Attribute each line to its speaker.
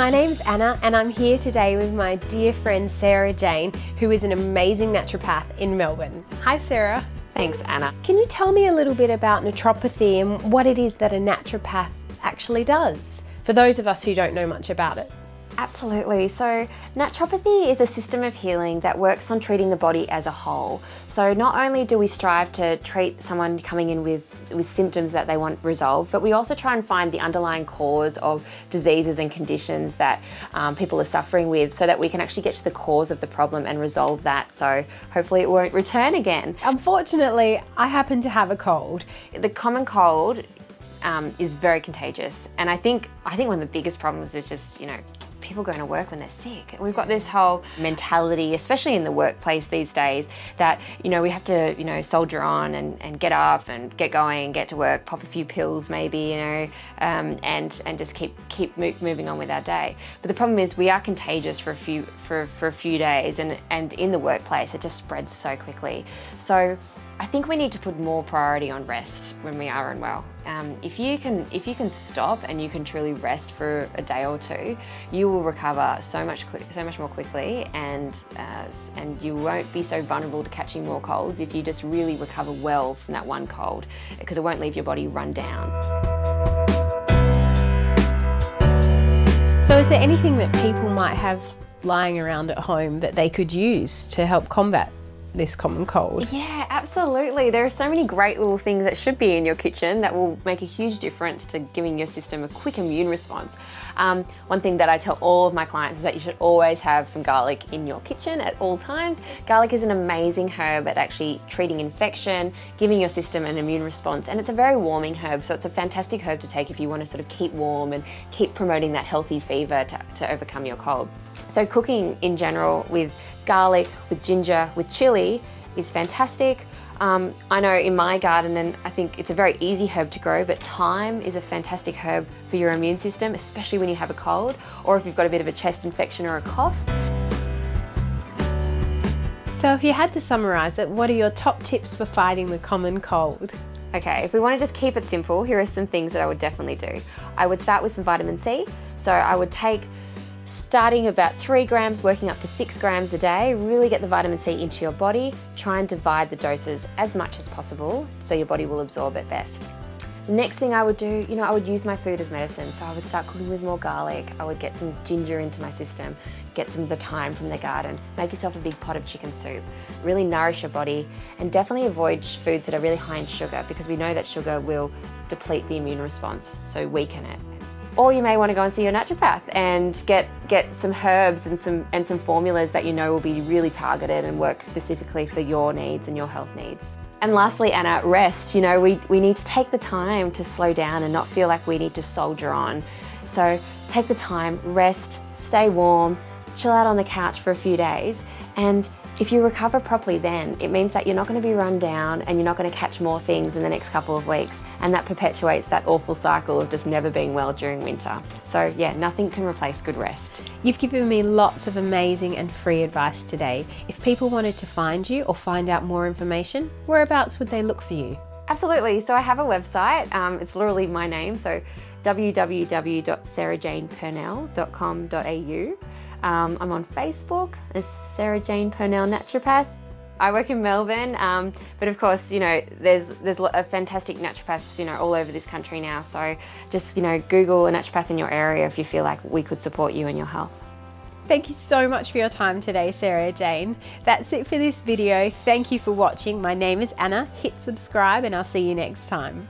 Speaker 1: my name's Anna and I'm here today with my dear friend Sarah-Jane, who is an amazing naturopath in Melbourne. Hi Sarah.
Speaker 2: Thanks Anna.
Speaker 1: Can you tell me a little bit about naturopathy and what it is that a naturopath actually does, for those of us who don't know much about it?
Speaker 2: Absolutely. So naturopathy is a system of healing that works on treating the body as a whole. So not only do we strive to treat someone coming in with symptoms that they want resolved, but we also try and find the underlying cause of diseases and conditions that people are suffering with, so that we can actually get to the cause of the problem and resolve that, so hopefully it won't return again.
Speaker 1: Unfortunately, I happen to have a cold.
Speaker 2: The common cold is very contagious, and I think one of the biggest problems is just, people going to work when they're sick. We've got this whole mentality, especially in the workplace these days, that we have to soldier on and get up and get going, get to work, pop a few pills maybe, and just keep moving on with our day. But the problem is we are contagious for a few days, and in the workplace it just spreads so quickly. So I think we need to put more priority on rest when we are unwell. If you can stop and you can truly rest for a day or two, you will recover so much more quickly, and you won't be so vulnerable to catching more colds if you just really recover well from that one cold, because it won't leave your body run down.
Speaker 1: So is there anything that people might have lying around at home that they could use to help combat this common cold?
Speaker 2: Yeah, absolutely. There are so many great little things that should be in your kitchen that will make a huge difference to giving your system a quick immune response. One thing that I tell all of my clients is that you should always have some garlic in your kitchen at all times. Garlic is an amazing herb at actually treating infection, giving your system an immune response, and it's a very warming herb, so it's a fantastic herb to take if you want to sort of keep warm and keep promoting that healthy fever to overcome your cold. So cooking in general with garlic, with ginger, with chili is fantastic. I know in my garden, and I think it's a very easy herb to grow, but thyme is a fantastic herb for your immune system, especially when you have a cold or if you've got a bit of a chest infection or a cough.
Speaker 1: So if you had to summarise it, what are your top tips for fighting the common cold?
Speaker 2: Okay, if we want to just keep it simple, here are some things that I would definitely do. I would start with some vitamin C. So I would take, starting about 3 grams, working up to 6 grams a day, really get the vitamin C into your body. Try and divide the doses as much as possible so your body will absorb it best. The next thing I would do, I would use my food as medicine. So I would start cooking with more garlic. I would get some ginger into my system, get some of the thyme from the garden, make yourself a big pot of chicken soup. Really nourish your body, and definitely avoid foods that are really high in sugar, because we know that sugar will deplete the immune response, so weaken it. Or you may want to go and see your naturopath and get some herbs and some formulas that will be really targeted and work specifically for your needs and your health needs. And lastly, Anna, rest. We need to take the time to slow down and not feel like we need to soldier on. So take the time, rest, stay warm, chill out on the couch for a few days, and if you recover properly then, it means that you're not going to be run down and you're not going to catch more things in the next couple of weeks, and that perpetuates that awful cycle of just never being well during winter. So yeah, nothing can replace good rest.
Speaker 1: You've given me lots of amazing and free advice today. If people wanted to find you or find out more information, whereabouts would they look for you?
Speaker 2: Absolutely. So I have a website. It's literally my name, so www.sarahjanepurnell.com.au. I'm on Facebook as Sarah-Jane Purnell Naturopath. I work in Melbourne, but of course, there's fantastic naturopaths, all over this country now. So just, Google a naturopath in your area if you feel like we could support you in your health.
Speaker 1: Thank you so much for your time today, Sarah-Jane. That's it for this video. Thank you for watching. My name is Anna. Hit subscribe and I'll see you next time.